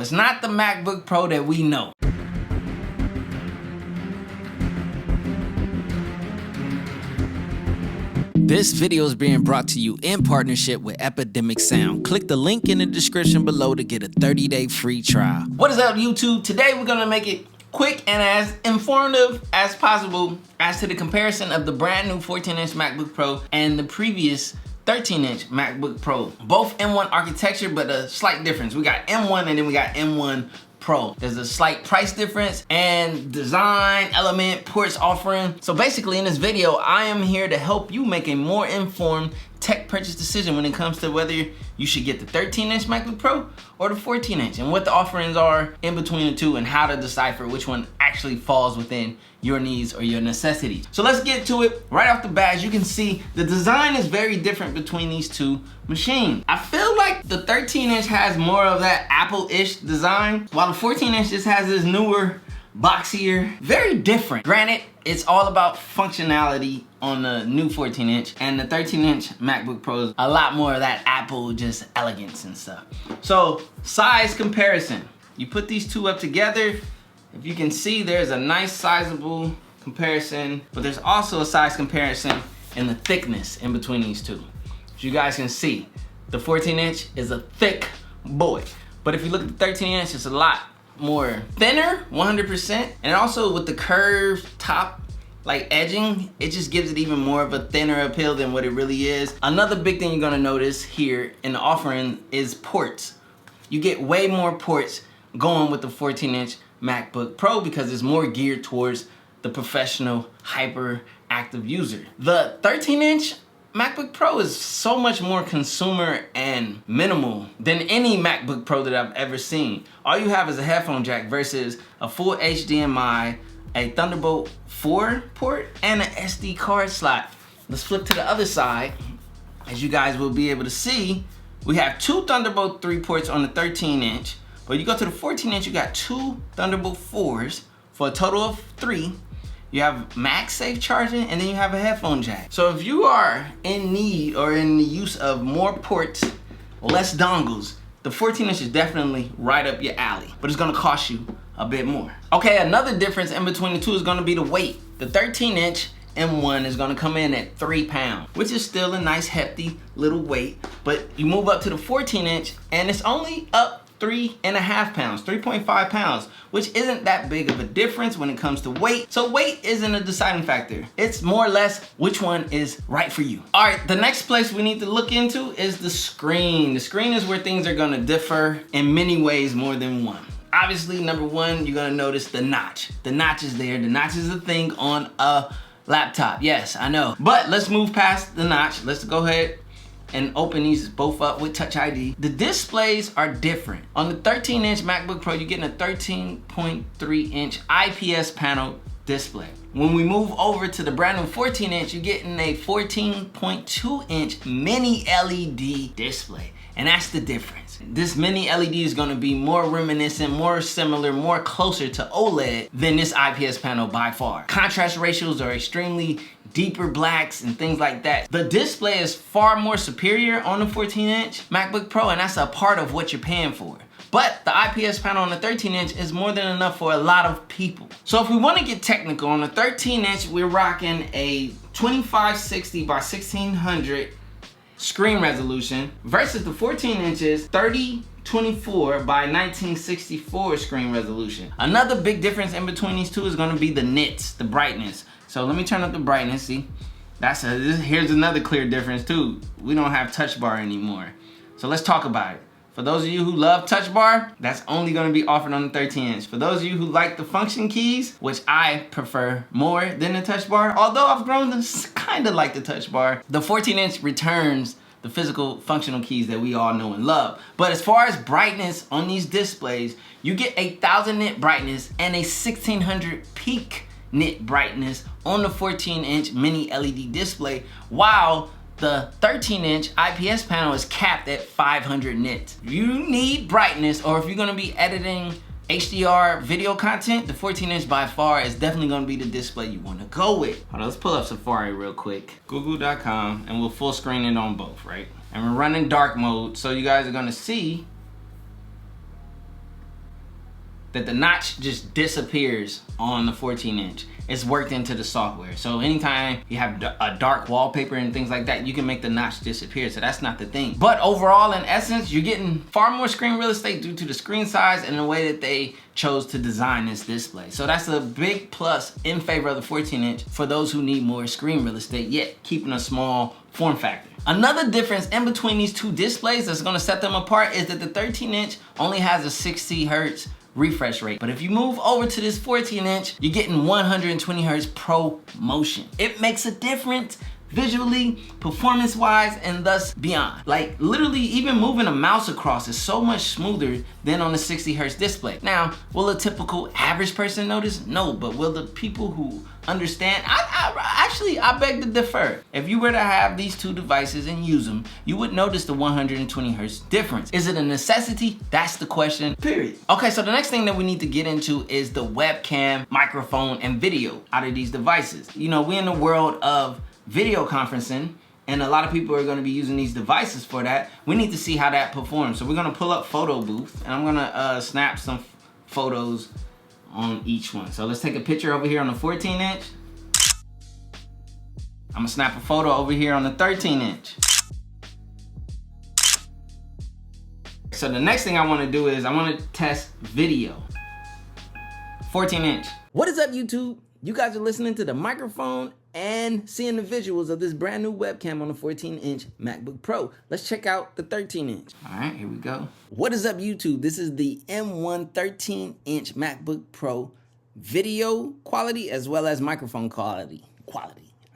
It's not the MacBook Pro that we know. This video is being brought to you in partnership with Epidemic Sound. Click the link in the description below to get a 30-day free trial. What is up, YouTube? Today we're gonna make it quick and as informative as possible as to the comparison of the brand new 14-inch MacBook Pro and the previous 13-inch MacBook Pro. Both M1 architecture, but a slight difference. We got M1 and then we got M1 Pro. There's a slight price difference and design, element, ports offering. So basically in this video, I am here to help you make a more informed tech purchase decision when it comes to whether you should get the 13-inch MacBook Pro or the 14-inch and what the offerings are in between the two and how to decipher which one actually falls within your needs or your necessities. So let's get to it right off the bat. As you can see, the design is very different between these two machines. I feel like the 13-inch has more of that Apple-ish design, while the 14-inch just has this newer, boxier, very different. Granted, it's all about functionality on the new 14-inch, and the 13-inch MacBook Pro is a lot more of that Apple just elegance and stuff. So size comparison. You put these two up together, if you can see, there's a nice sizable comparison, but there's also a size comparison in the thickness in between these two. As you guys can see, the 14-inch is a thick boy, but if you look at the 13-inch, it's a lot more thinner, 100%, and also with the curved top like edging, it just gives it even more of a thinner appeal than what it really is. Another big thing you're gonna notice here in the offering is ports. You get way more ports going with the 14-inch MacBook Pro because it's more geared towards the professional, hyper-active user. The 13-inch MacBook Pro is so much more consumer and minimal than any MacBook Pro that I've ever seen. All you have is a headphone jack versus a full HDMI, a Thunderbolt 4 port, and an SD card slot. Let's flip to the other side. As you guys will be able to see, we have two Thunderbolt 3 ports on the 13-inch, but you go to the 14-inch, you got two Thunderbolt 4s for a total of 3. You have MagSafe charging, and then you have a headphone jack. So if you are in need or in the use of more ports, less dongles, the 14-inch is definitely right up your alley, but it's gonna cost you a bit more. Okay, another difference in between the two is gonna be the weight. The 13-inch M1 is gonna come in at 3 pounds, which is still a nice hefty little weight, but you move up to the 14-inch and it's only up 3.5 pounds, 3.5 pounds, which isn't that big of a difference when it comes to weight. So weight isn't a deciding factor. It's more or less which one is right for you. All right, the next place we need to look into is the screen. The screen is where things are gonna differ in many ways more than one. Obviously, number one, you're gonna notice the notch. The notch is there. The notch is a thing on a laptop. Yes, I know. But let's move past the notch. Let's go ahead and open these both up with Touch ID. The displays are different. On the 13-inch MacBook Pro, you're getting a 13.3-inch IPS panel display. When we move over to the brand new 14-inch, you're getting a 14.2-inch mini LED display. And that's the difference. This mini LED is gonna be more reminiscent, more similar, more closer to OLED than this IPS panel by far. Contrast ratios are extremely deeper blacks and things like that. The display is far more superior on the 14-inch MacBook Pro, and that's a part of what you're paying for. But the IPS panel on the 13-inch is more than enough for a lot of people. So if we wanna get technical, on the 13-inch, we're rocking a 2560 by 1600 screen resolution versus the 14 inches 3024 by 1964 screen resolution. Another big difference in between these two is going to be the nits, the brightness. So let me turn up the brightness. See, here's another clear difference too. We don't have touch bar anymore. So let's talk about it. For those of you who love touch bar, that's only going to be offered on the 13-inch. For those of you who like the function keys, which I prefer more than the touch bar, although I've grown to kind of like the touch bar, the 14-inch returns the physical functional keys that we all know and love. But as far as brightness on these displays, you get a 1000 nit brightness and a 1600 peak nit brightness on the 14-inch mini LED display, while the 13-inch IPS panel is capped at 500 nits. If you need brightness, or if you're gonna be editing HDR video content, the 14-inch by far is definitely gonna be the display you wanna go with. Hold on, let's pull up Safari real quick. Google.com, and we'll full screen it on both, right? And we're running dark mode, so you guys are gonna see that the notch just disappears on the 14-inch. It's worked into the software. So anytime you have a dark wallpaper and things like that, you can make the notch disappear. So that's not the thing. But overall, in essence, you're getting far more screen real estate due to the screen size and the way that they chose to design this display. So that's a big plus in favor of the 14-inch for those who need more screen real estate, yet keeping a small form factor. Another difference in between these two displays that's gonna set them apart is that the 13-inch only has a 60 hertz refresh rate. But if you move over to this 14-inch, you're getting 120 hertz pro motion. It makes a difference visually, performance-wise, and thus beyond. Like literally even moving a mouse across is so much smoother than on the 60 hertz display. Now, will a typical average person notice? No, but will the people who understand? I beg to differ. If you were to have these two devices and use them, you would notice the 120 hertz difference. Is it a necessity? That's the question, period. Okay, so the next thing that we need to get into is the webcam, microphone, and video out of these devices. You know, we're in the world of video conferencing, and a lot of people are gonna be using these devices for that. We need to see how that performs. So we're gonna pull up Photo Booth, and I'm gonna snap some photos on each one. So let's take a picture over here on the 14-inch. I'm gonna snap a photo over here on the 13-inch. So the next thing I wanna do is I wanna test video. 14-inch. What is up, YouTube? You guys are listening to the microphone and seeing the visuals of this brand new webcam on the 14-inch MacBook Pro. Let's check out the 13-inch. All right, here we go. What is up, YouTube? This is the M1 13-inch MacBook Pro video quality as well as microphone quality.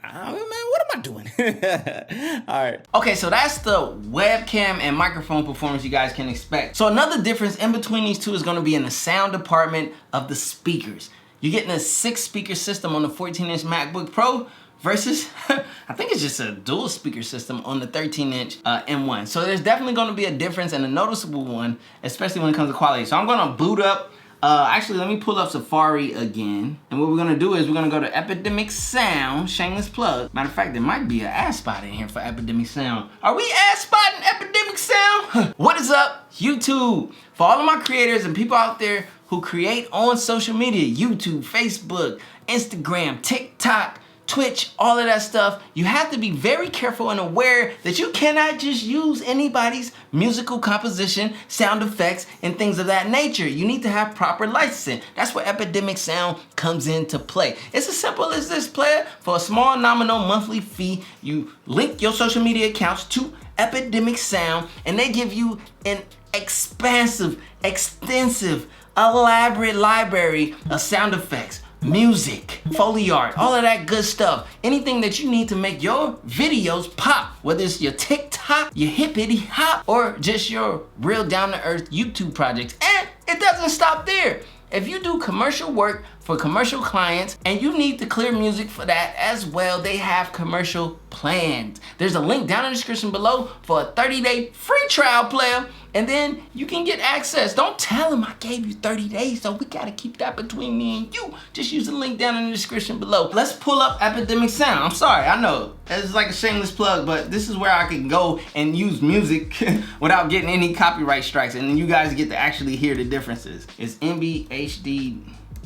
Oh, man, what am I doing? All right. Okay, so that's the webcam and microphone performance you guys can expect. So another difference in between these two is gonna be in the sound department of the speakers. You're getting a 6-speaker system on the 14-inch MacBook Pro versus, I think it's just a dual speaker system on the 13-inch M1. So there's definitely gonna be a difference and a noticeable one, especially when it comes to quality. So I'm gonna boot up, actually let me pull up Safari again. And what we're gonna do is we're gonna go to Epidemic Sound, shameless plug. Matter of fact, there might be an ad spot in here for Epidemic Sound. Are we ad spotting Epidemic Sound? What is up, YouTube? For all of my creators and people out there who create on social media, YouTube, Facebook, Instagram, TikTok, Twitch, all of that stuff, you have to be very careful and aware that you cannot just use anybody's musical composition, sound effects, and things of that nature. You need to have proper licensing. That's where Epidemic Sound comes into play. It's as simple as this, player. For a small nominal monthly fee, you link your social media accounts to Epidemic Sound, and they give you an expansive, extensive, elaborate library of sound effects, music, Foley art, all of that good stuff. Anything that you need to make your videos pop, whether it's your TikTok, your hippity hop, or just your real down-to-earth YouTube projects. And it doesn't stop there. If you do commercial work for commercial clients and you need to clear music for that as well, they have commercial plans. There's a link down in the description below for a 30-day free trial, player, and then you can get access. Don't tell them I gave you 30 days, so we gotta keep that between me and you. Just use the link down in the description below. Let's pull up Epidemic Sound. I'm sorry, I know, it's like a shameless plug, but this is where I can go and use music without getting any copyright strikes, and then you guys get to actually hear the differences. It's MBHD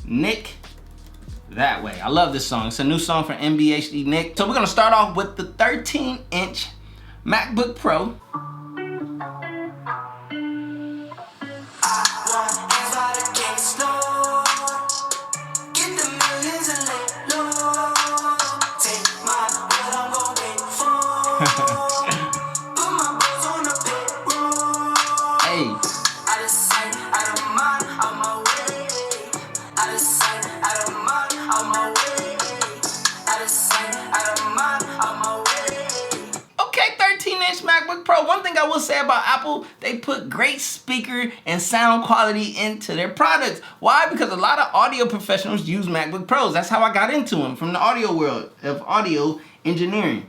Nick That Way. I love this song. It's a new song from MBHD Nick. So we're gonna start off with the 13-inch MacBook Pro. MacBook Pro. One thing I will say about Apple, they put great speaker and sound quality into their products. Why? Because a lot of audio professionals use MacBook Pros. That's how I got into them, from the audio world of audio engineering.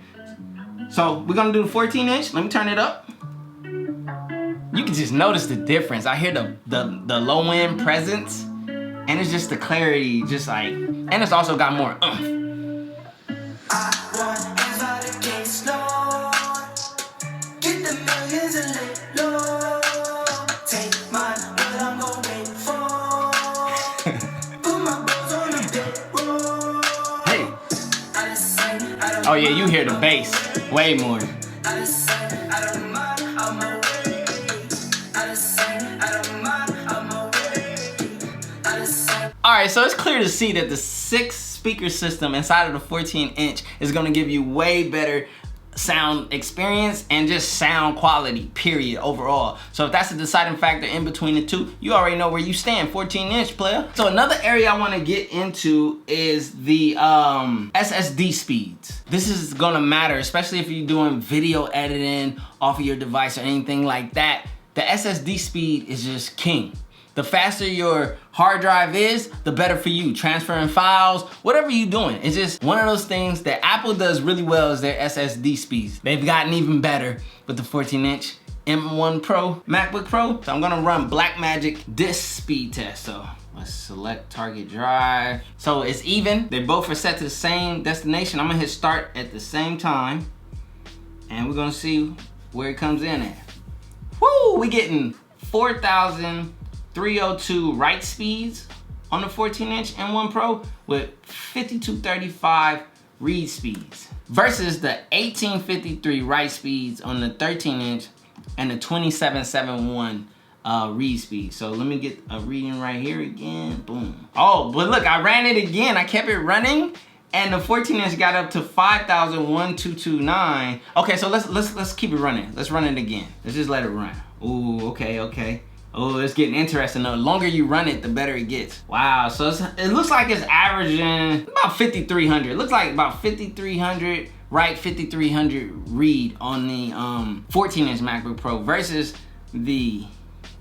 So we're gonna do the 14-inch. Let me turn it up. You can just notice the difference. I hear the low end presence, and it's just the clarity, just like, and it's also got more oomph. yeah, you hear the bass way more. Alright, so it's clear to see that the 6-speaker system inside of the 14-inch is gonna give you way better sound experience and just sound quality, period, overall. So if that's a deciding factor in between the two, you already know where you stand, 14-inch player. So another area I wanna get into is the SSD speeds. This is gonna matter, especially if you're doing video editing off of your device or anything like that. The SSD speed is just king. The faster your hard drive is, the better for you. Transferring files, whatever you're doing. It's just one of those things that Apple does really well is their SSD speeds. They've gotten even better with the 14-inch M1 Pro, MacBook Pro. So I'm gonna run Blackmagic Disk Speed Test. So let's select target drive. So it's even, they both are set to the same destination. I'm gonna hit start at the same time. And we're gonna see where it comes in at. Woo, we getting 4,302 write speeds on the 14-inch M1 Pro with 5235 read speeds versus the 1853 write speeds on the 13-inch and the 2771 read speed. So let me get a reading right here again. Boom. Oh, but look, I ran it again. I kept it running, and the 14-inch got up to 5,229. Okay, so let's keep it running. Let's run it again. Let's just let it run. Ooh, okay. Oh, it's getting interesting. The longer you run it, the better it gets. Wow, so it looks like it's averaging about 5,300. It looks like about 5,300 write, 5,300 read on the 14-inch MacBook Pro versus the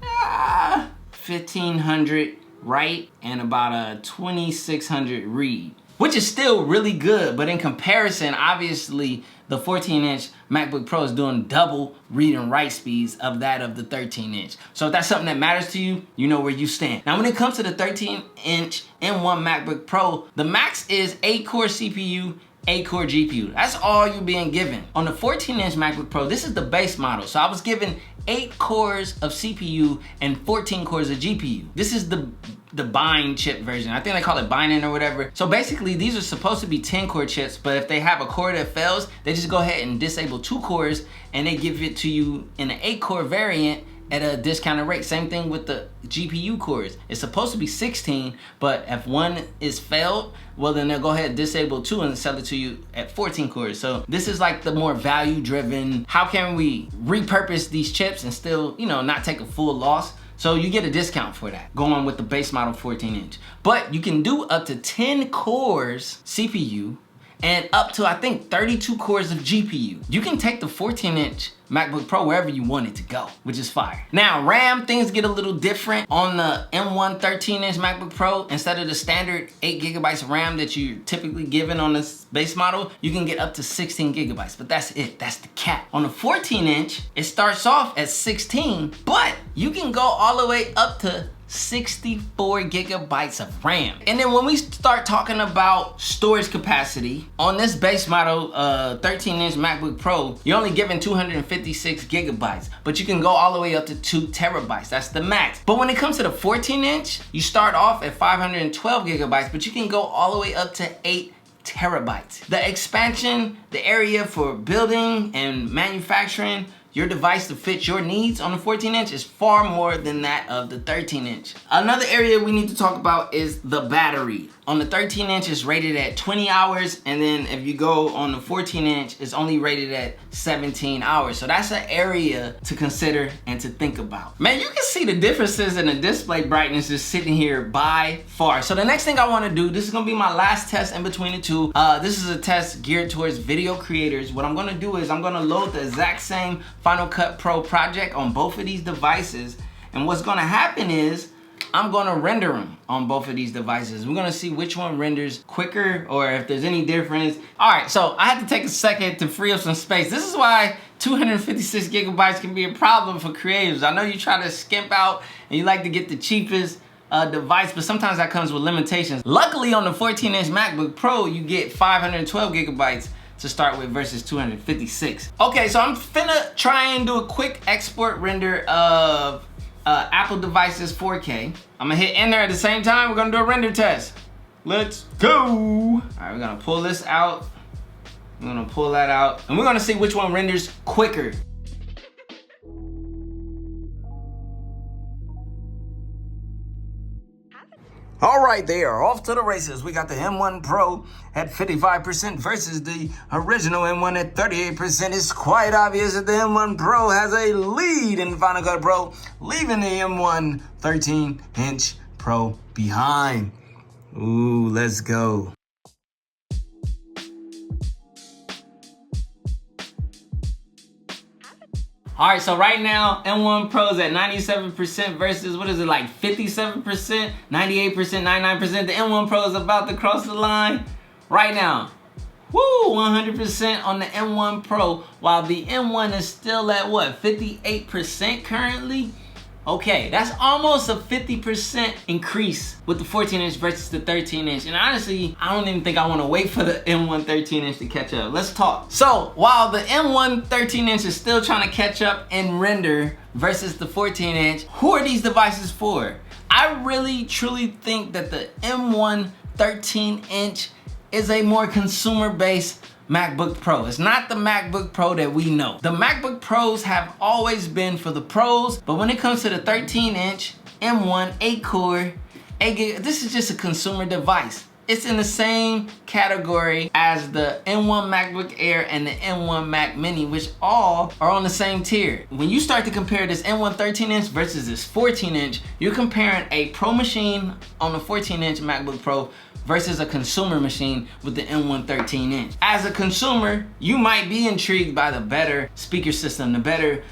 1,500 write and about a 2,600 read, which is still really good, but in comparison, obviously, the 14-inch MacBook Pro is doing double read and write speeds of that of the 13-inch. So if that's something that matters to you, you know where you stand. Now, when it comes to the 13-inch M1 MacBook Pro, the max is 8-core CPU, 8-core GPU. That's all you're being given. On the 14-inch MacBook Pro, this is the base model. So I was given 8 cores of CPU and 14 cores of GPU. This is the bind chip version. I think they call it binding or whatever. So basically, these are supposed to be 10-core chips, but if they have a core that fails, they just go ahead and disable 2 cores and they give it to you in an 8-core variant at a discounted rate. Same thing with the GPU cores. It's supposed to be 16, but if one is failed, well then they'll go ahead and disable 2 and sell it to you at 14 cores. So this is like the more value driven, how can we repurpose these chips and still, you know, not take a full loss? So you get a discount for that, going with the base model 14-inch. But you can do up to 10 cores CPU and up to, I think, 32 cores of GPU. You can take the 14-inch MacBook Pro wherever you want it to go, which is fire. Now, RAM, things get a little different. On the M1 13-inch MacBook Pro, instead of the standard 8 gigabytes of RAM that you're typically given on this base model, you can get up to 16 gigabytes, but that's it, that's the cap. On the 14-inch, it starts off at 16, but you can go all the way up to 64 gigabytes of RAM. And then when we start talking about storage capacity, on this base model 13-inch MacBook Pro, you're only given 256 gigabytes, but you can go all the way up to 2 terabytes. That's the max. But when it comes to the 14-inch, you start off at 512 gigabytes, but you can go all the way up to 8 terabytes. The expansion, the area for building and manufacturing your device to fit your needs on the 14-inch is far more than that of the 13-inch. Another area we need to talk about is the battery. On the 13-inch, it's rated at 20 hours, and then if you go on the 14-inch, it's only rated at 17 hours. So that's an area to consider and to think about. Man, you can see the differences in the display brightness just sitting here by far. So the next thing I wanna do, this is gonna be my last test in between the two. This is a test geared towards video creators. What I'm gonna do is I'm gonna load the exact same Final Cut Pro project on both of these devices, and what's gonna happen is I'm gonna render them on both of these devices. We're gonna see which one renders quicker or if there's any difference. All right, so I had to take a second to free up some space. This is why 256 gigabytes can be a problem for creators. I know you try to skimp out and you like to get the cheapest device, but sometimes that comes with limitations. Luckily on the 14-inch MacBook Pro, you get 512 gigabytes to start with versus 256. Okay, so I'm finna try and do a quick export render of Apple devices 4K. I'm gonna hit enter at the same time. We're gonna do a render test. Let's go. All right, we're gonna pull this out I'm gonna pull that out, and we're gonna see which one renders quicker. All right, they are off to the races. We got the M1 Pro at 55% versus the original M1 at 38%. It's quite obvious that the M1 Pro has a lead in Final Cut Pro, leaving the M1 13-inch Pro behind. Ooh, let's go. All right, so right now, M1 Pro's at 97% versus, what is it, like 57%, 98%, 99%. The M1 Pro is about to cross the line right now. Woo, 100% on the M1 Pro, while the M1 is still at what, 58% currently? Okay, that's almost a 50% increase with the 14-inch versus the 13-inch. And honestly, I don't even think I want to wait for the M1 13-inch to catch up. Let's talk. So, while the M1 13-inch is still trying to catch up and render versus the 14-inch, who are these devices for? I really, truly think that the M1 13-inch is a more consumer-based MacBook Pro. It's not the MacBook Pro that we know. The MacBook Pros have always been for the pros, but when it comes to the 13-inch M1 8-core, 8 gig, this is just a consumer device. It's in the same category as the M1 MacBook Air and the M1 Mac Mini, which all are on the same tier. When you start to compare this M1 13-inch versus this 14-inch, you're comparing a pro machine on the 14-inch MacBook Pro versus a consumer machine with the M1 13-inch. As a consumer, you might be intrigued by the better speaker system, the better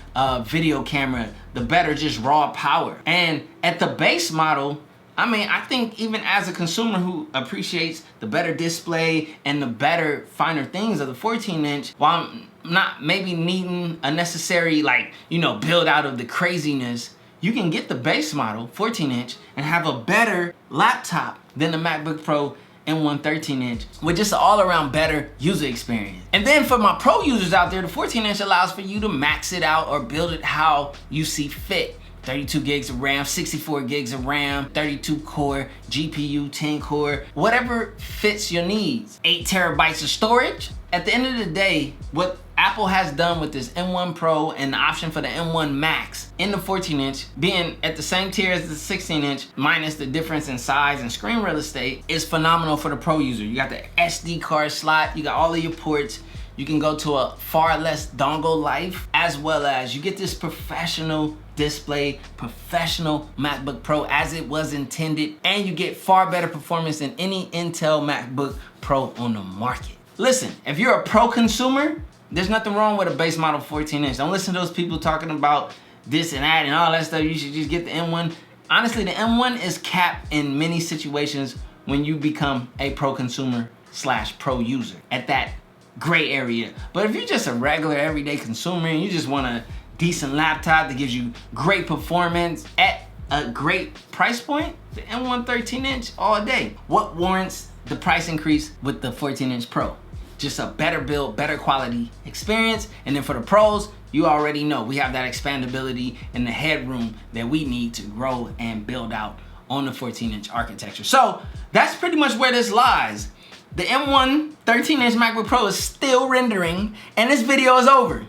video camera, the better just raw power. And at the base model, I mean, I think even as a consumer who appreciates the better display and the better, finer things of the 14-inch, while I'm not maybe needing a necessary, like, you know, build out of the craziness, you can get the base model, 14-inch, and have a better laptop than the MacBook Pro M1 13-inch with just an all-around better user experience. And then for my pro users out there, the 14-inch allows for you to max it out or build it how you see fit. 32 gigs of RAM, 64 gigs of RAM, 32 core, GPU, 10 core, whatever fits your needs. 8 terabytes of storage. At the end of the day, what Apple has done with this M1 Pro and the option for the M1 Max in the 14-inch, being at the same tier as the 16-inch, minus the difference in size and screen real estate, is phenomenal for the pro user. You got the SD card slot, you got all of your ports, you can go to a far less dongle life, as well as you get this professional display, professional MacBook Pro as it was intended, and you get far better performance than any Intel MacBook Pro on the market. Listen, if you're a pro consumer, there's nothing wrong with a base model 14-inch. Don't listen to those people talking about this and that and all that stuff. You should just get the M1. Honestly, the M1 is capped in many situations when you become a pro consumer / pro user at that gray area. But if you're just a regular everyday consumer and you just want a decent laptop that gives you great performance at a great price point, the M1 13-inch all day. What warrants the price increase with the 14-inch Pro? Just a better build, better quality experience. And then for the pros, you already know we have that expandability and the headroom that we need to grow and build out on the 14-inch architecture. So that's pretty much where this lies. The M1 13-inch MacBook Pro is still rendering and this video is over.